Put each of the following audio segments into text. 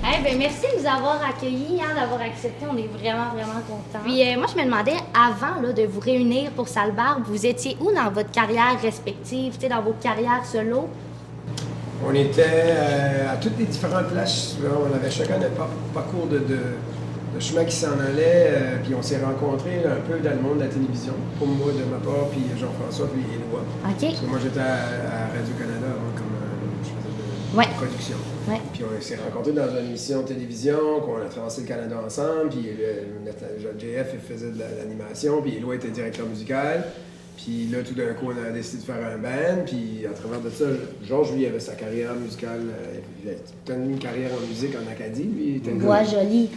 Eh ben merci de nous avoir accueillis, hein, d'avoir accepté. On est vraiment, vraiment contents. Puis moi, je me demandais, avant là, de vous réunir pour Salbarbe, vous étiez où dans votre carrière respective, dans vos carrières solo? On était à toutes les différentes places. Là, on avait chacun notre parcours de chemin qui s'en allait. Puis on s'est rencontrés un peu dans le monde de la télévision. Pour moi, de ma part, puis Jean-François, puis Éloi. OK. Parce que moi, j'étais à Radio-Canada avant, comme je faisais de production. Ouais. Puis on s'est rencontrés dans une émission de télévision, qu'on a traversé le Canada ensemble. Puis JF il faisait de l'animation, puis Éloi était directeur musical. Puis là, tout d'un coup, on a décidé de faire un band. Puis à travers de ça, Georges, lui, avait sa carrière musicale. Il a une carrière en musique en Acadie. Lui, il était Bois-Joli.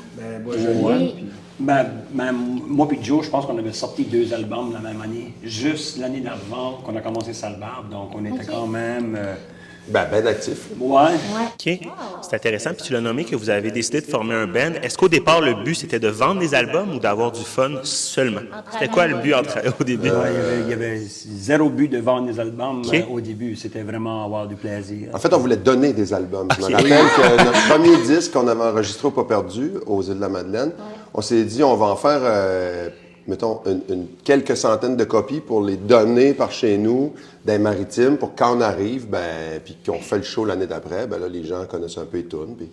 Bois-Joli. Oui. Moi puis Joe, je pense qu'on avait sorti 2 albums la même année. Juste l'année d'avant qu'on a commencé Salbarbe. Donc on était quand même... Ben actif. Ouais. OK. C'est intéressant. Puis tu l'as nommé que vous avez décidé de former un band. Est-ce qu'au départ, le but, c'était de vendre des albums ou d'avoir du fun seulement? C'était quoi le but au début? Il y avait 0 but de vendre des albums au début. C'était vraiment avoir du plaisir. En fait, on voulait donner des albums. Je me rappelle que notre premier disque qu'on avait enregistré au Pas Perdu, aux Îles-de-la-Madeleine, on s'est dit, on va en faire... mettons, quelques centaines de copies pour les donner par chez nous, dans les maritimes, pour quand on arrive, puis qu'on fait le show l'année d'après, là, les gens connaissent un peu les tunes, puis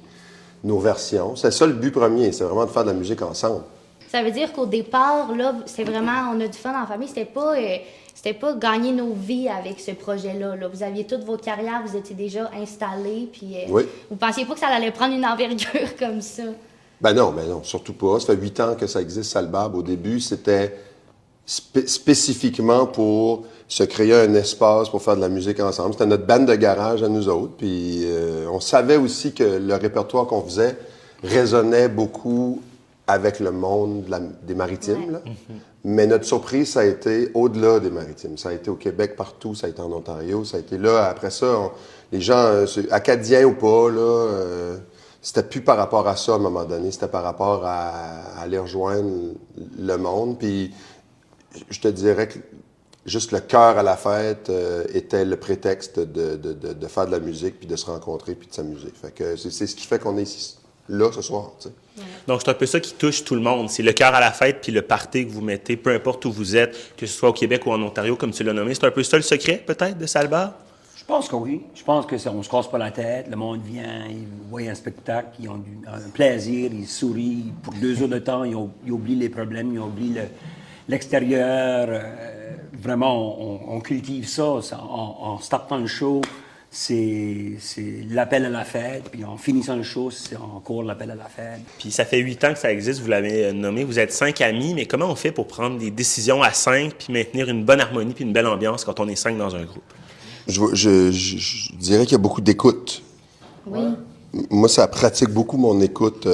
nos versions. C'est ça le but premier, c'est vraiment de faire de la musique ensemble. Ça veut dire qu'au départ, là, c'est vraiment, on a du fun en famille. C'était pas gagner nos vies avec ce projet-là. Là. Vous aviez toute votre carrière, vous étiez déjà installés, puis vous pensiez pas que ça allait prendre une envergure comme ça? Ben non, surtout pas. Ça fait 8 ans que ça existe, Salbarbe. Au début, c'était spécifiquement pour se créer un espace pour faire de la musique ensemble. C'était notre band de garage à nous autres. Puis on savait aussi que le répertoire qu'on faisait résonnait beaucoup avec le monde des Maritimes. Là. Mais notre surprise, ça a été au-delà des Maritimes. Ça a été au Québec partout, ça a été en Ontario, ça a été là. Après ça, les gens, acadiens ou pas, là... c'était plus par rapport à ça à un moment donné, c'était par rapport à aller rejoindre le monde. Puis je te dirais que juste le cœur à la fête était le prétexte de faire de la musique, puis de se rencontrer, puis de s'amuser. Fait que c'est ce qui fait qu'on est ici, là ce soir. Tu sais. Donc, c'est un peu ça qui touche tout le monde. C'est le cœur à la fête puis le party que vous mettez, peu importe où vous êtes, que ce soit au Québec ou en Ontario, comme tu l'as nommé. C'est un peu ça le secret, peut-être, de Salbarbe? Je pense que oui. Je pense que on se casse pas la tête. Le monde vient, ils voient un spectacle, ils ont un plaisir, ils sourient. Pour 2 heures de temps, ils oublient les problèmes, ils oublient l'extérieur. Vraiment, on cultive ça. En startant le show, c'est l'appel à la fête. Puis en finissant le show, c'est encore l'appel à la fête. Puis ça fait 8 ans que ça existe, vous l'avez nommé. Vous êtes 5 amis, mais comment on fait pour prendre des décisions à 5 puis maintenir une bonne harmonie puis une belle ambiance quand on est 5 dans un groupe? Je dirais qu'il y a beaucoup d'écoute. Oui. Moi, ça pratique beaucoup mon écoute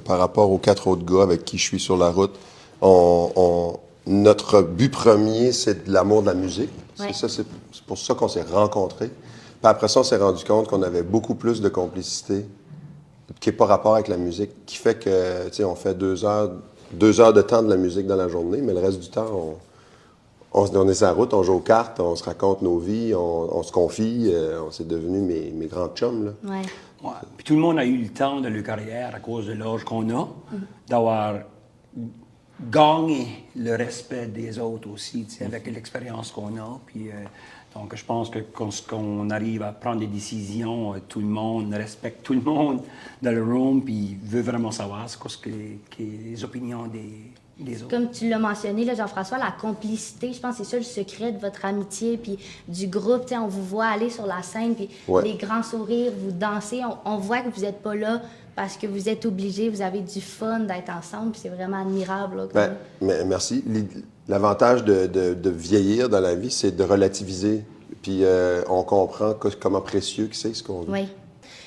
par rapport aux 4 autres gars avec qui je suis sur la route. Notre but premier, c'est de l'amour de la musique. Ouais. C'est pour ça qu'on s'est rencontrés. Puis après ça, on s'est rendu compte qu'on avait beaucoup plus de complicité qui n'est pas rapport avec la musique, qui fait que, tu sais, on fait 2 heures de temps de la musique dans la journée, mais le reste du temps, on est sur la route, on joue aux cartes, on se raconte nos vies, on se confie, on s'est devenus mes grands chums. Là. Ouais. Ouais. Puis tout le monde a eu le temps de leur carrière à cause de l'âge qu'on a, d'avoir gagné le respect des autres aussi, avec l'expérience qu'on a. Puis, donc je pense que quand on arrive à prendre des décisions, tout le monde respecte tout le monde dans le room, puis veut vraiment savoir ce que les opinions des autres. Comme tu l'as mentionné, là, Jean-François, la complicité, je pense que c'est ça le secret de votre amitié, puis du groupe. On vous voit aller sur la scène, puis les grands sourires, vous dansez. On voit que vous n'êtes pas là parce que vous êtes obligés, vous avez du fun d'être ensemble, puis c'est vraiment admirable. Là, mais merci. L'avantage de vieillir dans la vie, c'est de relativiser. Puis on comprend comment précieux c'est ce qu'on vit. Oui.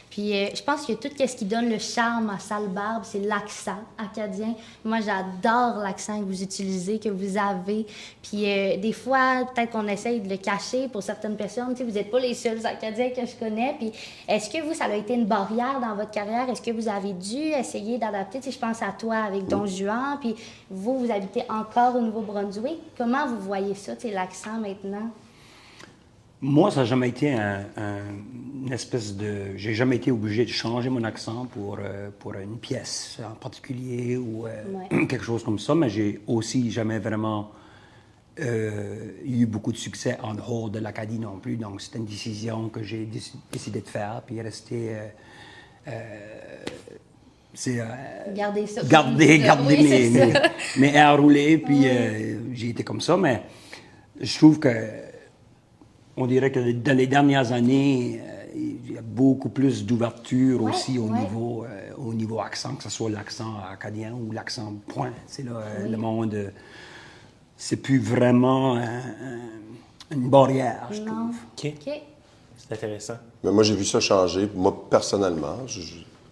Puis je pense que tout ce qui donne le charme à Salbarbe, c'est l'accent acadien. Moi, j'adore l'accent que vous utilisez, que vous avez. Puis des fois, peut-être qu'on essaye de le cacher pour certaines personnes. Vous n'êtes pas les seuls Acadiens que je connais. Puis est-ce que vous, ça a été une barrière dans votre carrière? Est-ce que vous avez dû essayer d'adapter? Je pense à toi avec Don Juan. Puis vous habitez encore au Nouveau-Brunswick. Comment vous voyez ça, l'accent maintenant? Moi, ça n'a jamais été une espèce de... J'ai jamais été obligé de changer mon accent pour une pièce en particulier ou quelque chose comme ça, mais j'ai aussi jamais vraiment eu beaucoup de succès en dehors de l'Acadie non plus. Donc, c'était une décision que j'ai décidé de faire, puis rester... Garder ça. Garder Oui, c'est ça. mes airs roulés, puis j'ai été comme ça, mais je trouve que on dirait que dans les dernières années, il y a beaucoup plus d'ouverture aussi au niveau accent, que ce soit l'accent acadien ou l'accent point. C'est là, le monde, c'est plus vraiment une barrière, je trouve. OK. C'est intéressant. Mais moi, j'ai vu ça changer. Moi, personnellement,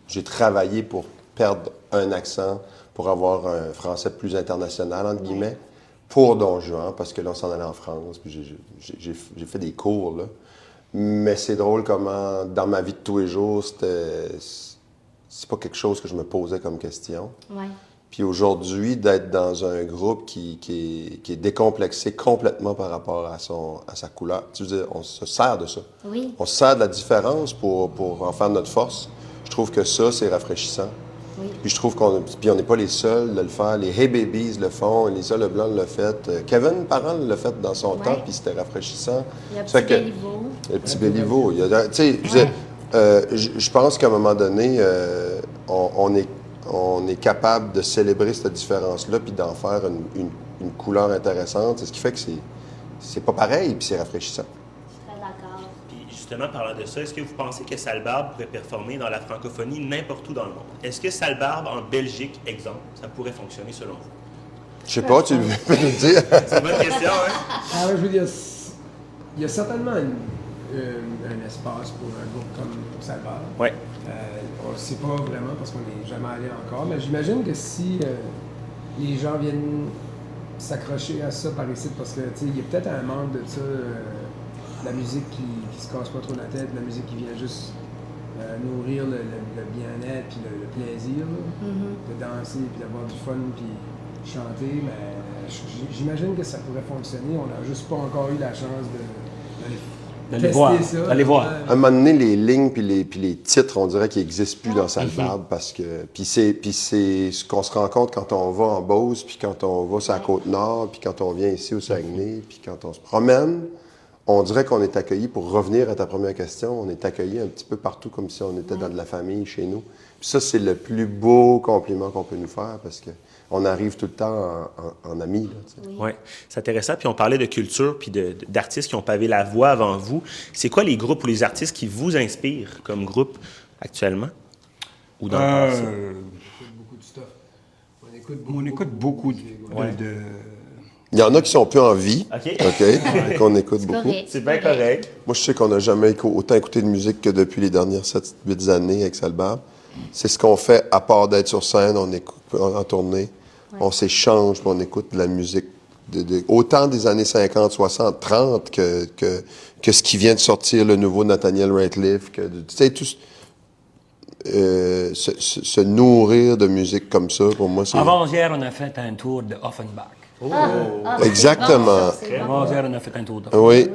j'ai travaillé pour perdre un accent, pour avoir un français plus international, entre guillemets, pour Don Juan, parce que là, on s'en allait en France, puis j'ai fait des cours, là. Mais c'est drôle comment, dans ma vie de tous les jours, c'est pas quelque chose que je me posais comme question. Ouais. Puis aujourd'hui, d'être dans un groupe qui est décomplexé complètement par rapport à sa couleur, tu veux dire, on se sert de ça. Oui. On se sert de la différence pour en faire notre force. Je trouve que ça, c'est rafraîchissant. Oui. Puis je trouve puis on n'est pas les seuls de le faire. Les Hey Babies le font, Elisa Leblanc l'a fait, Kevin Parent l'a fait dans son temps, puis c'était rafraîchissant. Il y a Ça Petit fait que- Béliveau. Le petit Béliveau. Tu sais, je veux dire, je pense qu'à un moment donné, on est capable de célébrer cette différence-là, puis d'en faire une couleur intéressante. C'est ce qui fait que c'est pas pareil, puis c'est rafraîchissant. Très d'accord. Puis justement, parlant de ça, est-ce que vous pensez que Salbarbe pourrait performer dans la francophonie n'importe où dans le monde? Est-ce que Salbarbe, en Belgique, exemple, ça pourrait fonctionner selon vous? Je sais pas, tu peux nous dire? C'est une bonne question, hein? Ah ouais, je veux dire, il y a certainement un espace pour un groupe comme Salbarbe. Ouais. On ne sait pas vraiment parce qu'on n'est jamais allé encore, mais j'imagine que si les gens viennent s'accrocher à ça par ici, parce que il y a peut-être un manque de ça, de la musique qui se casse pas trop la tête, de la musique qui vient juste nourrir le bien-être puis le plaisir là, de danser puis d'avoir du fun puis chanter, mais j'imagine que ça pourrait fonctionner. On n'a juste pas encore eu la chance D'aller tester voir, ça. d'aller voir. À un moment donné, les lignes puis les titres, on dirait qu'ils n'existent plus dans Salbarbe parce que... Puis c'est ce qu'on se rend compte quand on va en Beauce, puis quand on va sur la Côte-Nord, puis quand on vient ici au Saguenay, puis quand on se promène, on dirait qu'on est accueilli, pour revenir à ta première question, on est accueilli un petit peu partout comme si on était dans de la famille chez nous. Puis ça, c'est le plus beau compliment qu'on peut nous faire parce que on arrive tout le temps en amis. Là, tu sais. Oui, c'est intéressant. Puis on parlait de culture puis d'artistes qui ont pavé la voie avant vous. C'est quoi les groupes ou les artistes qui vous inspirent comme groupe actuellement? Ou dans le passé? Beaucoup de stuff. On écoute beaucoup de... Il y en a qui sont plus en vie, OK. qu'on écoute beaucoup. Correct. C'est bien correct. Moi, je sais qu'on n'a jamais autant écouté de musique que depuis les dernières 7-8 années avec Salbarbe. C'est ce qu'on fait, à part d'être sur scène, on écoute en tournée, on s'échange, puis on écoute de la musique, autant des années 50, 60, 30 que ce qui vient de sortir, le nouveau Nathaniel Rateliff, tu sais, tout se nourrir de musique comme ça, pour moi, c'est... Avant-hier, on a fait un tour de Offenbach. Exactement. Avant-hier, on a fait un tour de Oui.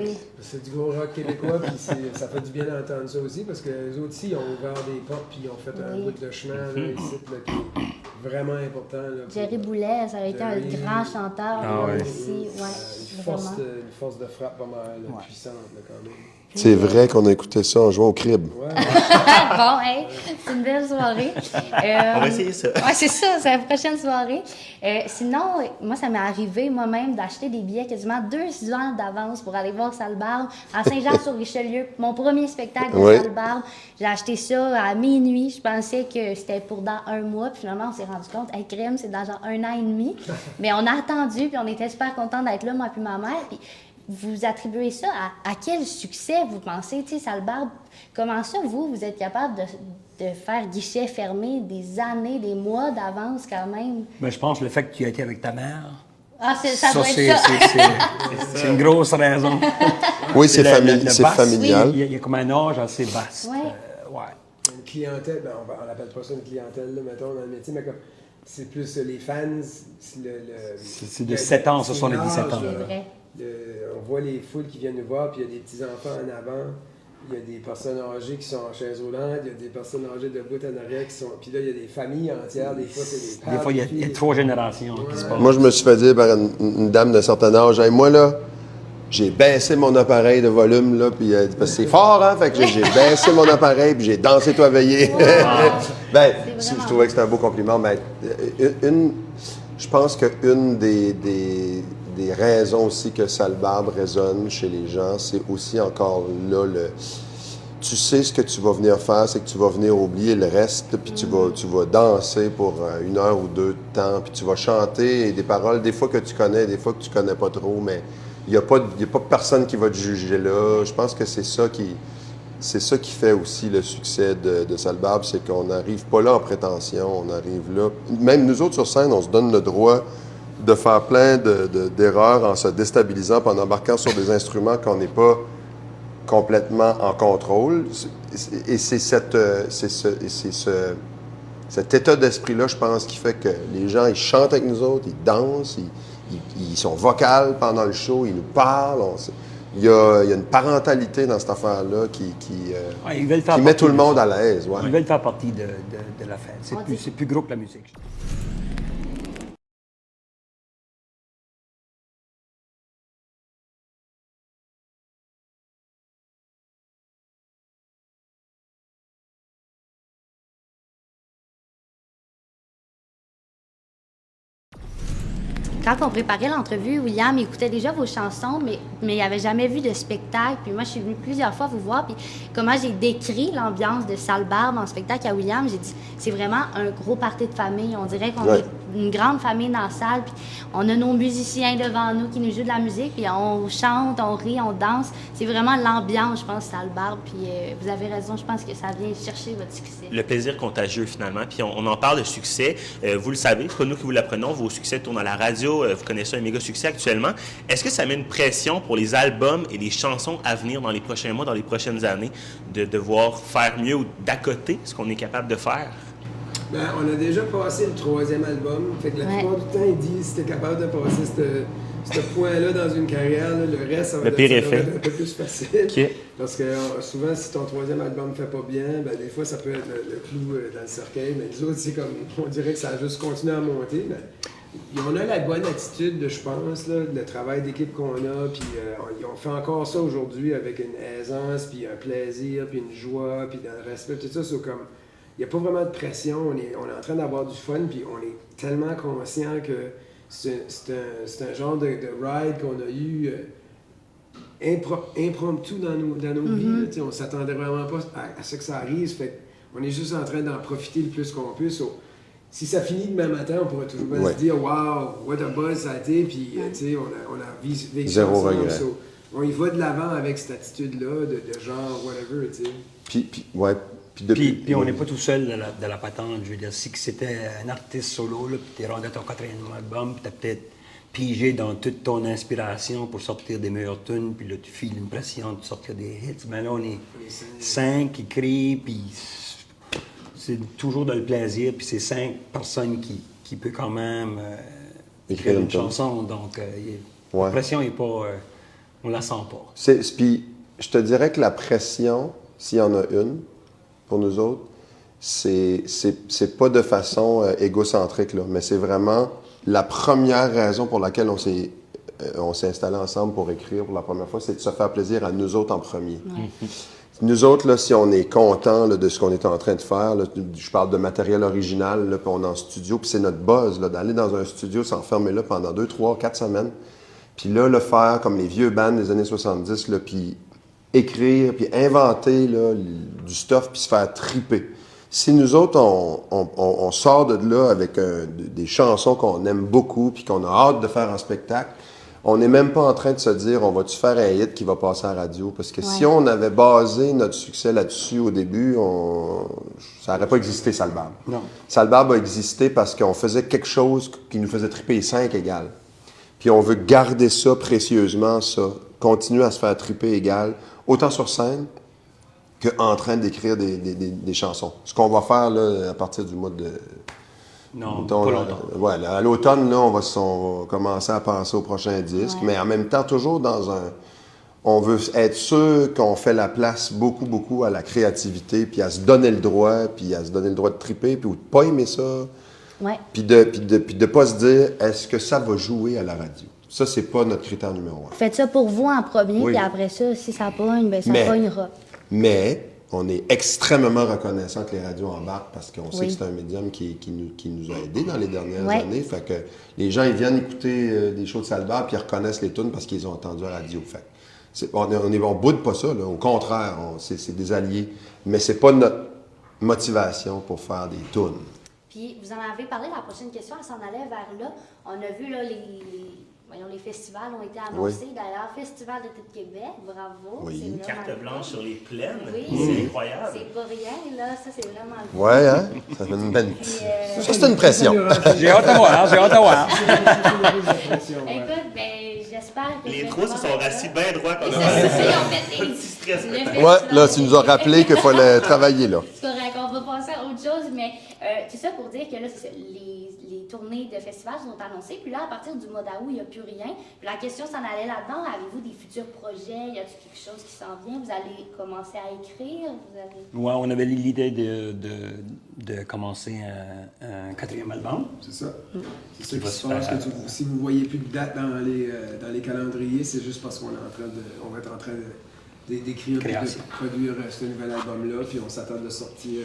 C'est du gros rock québécois, puis ça fait du bien d'entendre ça aussi, parce que les autres ici, ils ont ouvert des portes, puis ils ont fait un bout de chemin là, ici, là, qui est vraiment important. Là, Jerry Boulet, ça a été un Jerry. grand chanteur là, ici. Ouais, une force de frappe pas mal puissante, là, quand même. C'est vrai qu'on a écouté ça en jouant au crib. Ouais. Bon, hey, c'est une belle soirée. On va essayer ça. Oui, c'est ça, c'est la prochaine soirée. Sinon, moi, ça m'est arrivé moi-même d'acheter des billets quasiment 2 ans d'avance pour aller voir Salbarbe à Saint-Jean-sur-Richelieu. Mon premier spectacle de Salbarbe, j'ai acheté ça à minuit. Je pensais que c'était pour dans 1 mois. Puis finalement, on s'est rendu compte, hey, crème, c'est dans genre 1 an et demi. Mais on a attendu, puis on était super contents d'être là, moi puis ma mère. Puis vous attribuez ça à quel succès vous pensez? Tu sais, Salbarbe, comment ça, vous êtes capable de faire guichet fermé des années, des mois d'avance quand même? Ben, je pense que le fait que tu as été avec ta mère, Ah, ça doit être ça. c'est une grosse raison. Oui, c'est le basse, familial. Il y a comme un âge assez vaste. Ouais. Une clientèle, ben on l'appelle pas ça une clientèle, là, mettons, dans le métier, mais comme, c'est plus les fans. C'est de 7 ans, 77 ans. C'est vrai. On voit les foules qui viennent nous voir, puis il y a des petits-enfants en avant. Il y a des personnes âgées qui sont en chaise roulante, il y a des personnes âgées debout en arrière qui sont... Puis là, il y a des familles entières, des fois, c'est des pères, Des fois, il y a 3 générations qui se passent. Moi, je me suis fait dire par une dame d'un certain âge, hey, moi, là, j'ai baissé mon appareil de volume, là, puis parce que c'est fort, hein? Fait que j'ai baissé mon appareil, puis j'ai dansé toi veillé. Ben, je trouvais que c'était un beau compliment, mais je pense qu'une des raisons aussi que Sale Barbe résonne chez les gens, c'est aussi encore là tu sais ce que tu vas venir faire, c'est que tu vas venir oublier le reste, puis tu vas danser pour 1 heure ou 2 de temps, puis tu vas chanter des paroles, des fois que tu connais, des fois que tu connais pas trop, mais il n'y a pas personne qui va te juger là. Je pense que c'est ça qui fait aussi le succès de Sale Barbe, c'est qu'on n'arrive pas là en prétention, on arrive là. Même nous autres sur scène, on se donne le droit de faire plein d'erreurs en se déstabilisant, puis en embarquant sur des instruments qu'on n'est pas complètement en contrôle. Et c'est cet état d'esprit-là, je pense, qui fait que les gens, ils chantent avec nous autres, ils dansent, ils sont vocales pendant le show, ils nous parlent. Il y a une parentalité dans cette affaire-là qui met tout le monde à l'aise. Ouais. Ils veulent faire partie de la fête. C'est plus gros que la musique. Quand on préparait l'entrevue, William écoutait déjà vos chansons, mais il n'avait jamais vu de spectacle. Puis moi, je suis venue plusieurs fois vous voir. Puis comment j'ai décrit l'ambiance de Sale Barbe en spectacle à William, j'ai dit, c'est vraiment un gros party de famille. On dirait qu'on est une grande famille dans la salle. Puis on a nos musiciens devant nous qui nous jouent de la musique. Puis on chante, on rit, on danse. C'est vraiment l'ambiance, je pense, Sale Barbe. Puis vous avez raison, je pense que ça vient chercher votre succès. Le plaisir contagieux, finalement. Puis on en parle de succès. Vous le savez, c'est pas nous qui vous l'apprenons. Vos succès tournent à la radio. Vous connaissez un méga succès actuellement. Est-ce que ça met une pression pour les albums et les chansons à venir dans les prochains mois, dans les prochaines années, de devoir faire mieux ou d'accoter ce qu'on est capable de faire? Ben, on a déjà passé le 3e album. Fait que la plupart du temps, ils disent si t'es capable de passer ce point-là dans une carrière, là, le reste, ça va être un peu plus facile. Okay. Parce que souvent, si ton 3e album ne fait pas bien, ben, des fois, ça peut être le clou dans le cercueil. Mais les autres, c'est comme, on dirait que ça a juste continué à monter. Mais on a la bonne attitude, je pense, là, le travail d'équipe qu'on a. Puis on fait encore ça aujourd'hui avec une aisance, puis un plaisir, puis une joie, puis dans le respect. Tout ça, c'est comme... Il n'y a pas vraiment de pression, on est en train d'avoir du fun, puis on est tellement conscient que c'est un genre de ride qu'on a eu impromptu dans nos vies. Là, on ne s'attendait vraiment pas à ce que ça arrive, fait on est juste en train d'en profiter le plus qu'on peut. Si ça finit demain matin, on pourrait toujours se dire « Wow, what a buzz ça a été », puis on a vécu zéro regret. On y va de l'avant avec cette attitude-là, de genre « whatever », tu sais. Puis on n'est pas tout seul de la patente. Je veux dire, si c'était un artiste solo, puis tu es rendu à ton 4e album, puis tu as peut-être pigé dans toute ton inspiration pour sortir des meilleures tunes, puis là, tu files une pression de sortir des hits. Mais là, on est 5 qui crient, puis c'est toujours dans le plaisir, puis c'est 5 personnes qui peuvent quand même écrire une chanson. Donc, la pression n'est pas... on la sent pas. Puis, je te dirais que la pression, s'il y en a une, pour nous autres, c'est pas de façon égocentrique, là, mais c'est vraiment la première raison pour laquelle on s'est installé ensemble pour écrire pour la première fois, c'est de se faire plaisir à nous autres en premier. Nous autres, là, si on est content de ce qu'on est en train de faire, là, je parle de matériel original, là, puis on est en studio, puis c'est notre buzz, là, d'aller dans un studio, s'enfermer là pendant 2, 3, 4 semaines, puis là, le faire comme les vieux bands des années 70, là, puis écrire, puis inventer là, du stuff, puis se faire triper. Si nous autres, on sort de là avec des chansons qu'on aime beaucoup, puis qu'on a hâte de faire en spectacle, on n'est même pas en train de se dire, on va-tu faire un hit qui va passer à la radio? Parce que si on avait basé notre succès là-dessus au début, ça n'aurait pas existé, Sale Barbe. Non. Sale Barbe a existé parce qu'on faisait quelque chose qui nous faisait triper 5 égales. Puis on veut garder ça précieusement, ça. Continuer à se faire triper égal, autant sur scène qu'en train d'écrire des chansons. Ce qu'on va faire là, à partir du mois de... Non, pas longtemps. Ouais, à l'automne, là, on va commencer à penser au prochain disque, mais en même temps, toujours dans On veut être sûr qu'on fait la place beaucoup, beaucoup à la créativité, puis à se donner le droit, puis à se donner le droit de triper, puis ou de pas aimer ça. Ouais. Puis de pas se dire, est-ce que ça va jouer à la radio? Ça, c'est pas notre critère numéro 1. Faites ça pour vous en premier, Oui. puis après ça, si ça pogne, ben ça Mais- pognera. Mais on est extrêmement reconnaissant que les radios embarquent parce qu'on sait Oui. que c'est un médium qui nous a aidés dans les dernières Ouais. années. Fait que les gens, ils viennent écouter des shows de Salbar puis ils reconnaissent les tunes parce qu'ils ont entendu à la radio. Fait que on boude pas ça, là. Au contraire, c'est des alliés. Mais c'est pas notre motivation pour faire des tunes. Puis vous en avez parlé, la prochaine question, elle s'en allait vers là. On a vu là, les festivals ont été annoncés. D'ailleurs, Festival d'été de Québec, bravo. Oui. C'est vraiment Carte blanche sur les plaines. Oui. C'est incroyable. C'est pas rien, là. Ça, c'est vraiment le fun. Ouais, hein? Ça fait une belle... Puis, Ça, c'est une pression. J'ai hâte à voir, j'ai hâte à voir. écoute, ben, j'espère que... Les trois se sont rassis bien droit comme Ils ça. ont fait des... Petit stress. le Ouais, festival là, tu nous as d'été. rappelé qu'il fallait travailler, là. C'est correct, on va passer à autre chose, mais c'est ça pour dire que là, c'est ça, les tournées de festivals sont annoncées, puis là, à partir du mois d'août, il n'y a plus rien. Puis la question s'en allait là-dedans, avez-vous des futurs projets? Y a-t-il quelque chose qui s'en vient? Vous allez commencer à écrire? Ouais, on avait l'idée de commencer un 4e album. C'est ça. C'est ça va qui se se passe. faire. Si vous ne voyez plus de date dans les calendriers, c'est juste parce qu'on va être en train d'écrire et de Création. produire ce nouvel album-là, puis on s'attend de le sortir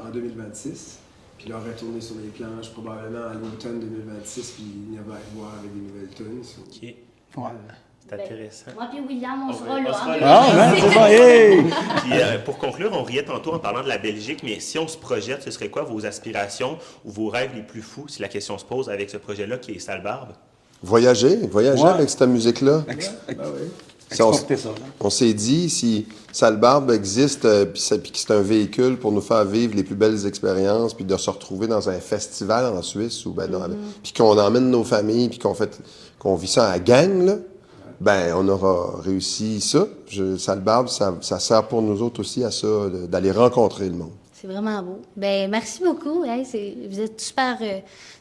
en 2026. Puis là, retourner sur les planches probablement à l'automne 2026, puis venir voir avec des nouvelles tunes. OK. Ouais. C'est intéressant. Moi puis William, on sera on là. sera hein, là. Ah, ouais, c'est ça, hey! Puis pour conclure, on riait tantôt en parlant de la Belgique, mais si on se projette, ce serait quoi vos aspirations ou vos rêves les plus fous, si la question se pose avec ce projet-là qui est Salbarbe? Voyager Ouais. avec cette musique-là. Exporter ça. Là. On s'est dit, si Salbarbe existe, puis que c'est un véhicule pour nous faire vivre les plus belles expériences, puis de se retrouver dans un festival en Suisse, ou puis qu'on emmène nos familles, puis qu'on vit ça à gang, là, ben on aura réussi ça. Salbarbe, ça sert pour nous autres aussi à ça, d'aller rencontrer le monde. C'est vraiment beau. Ben merci beaucoup. Hey, vous êtes super...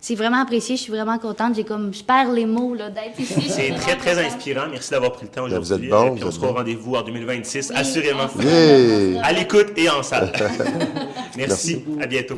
c'est vraiment apprécié. Je suis vraiment contente. Je perds les mots là, d'être ici. C'est très, très inspirant. Merci d'avoir pris le temps aujourd'hui. vous êtes bon, Puis vous on êtes sera au bon. rendez-vous en 2026, Oui, assurément. on se- Yeah! on se- À l'écoute et en salle. Merci. À bientôt.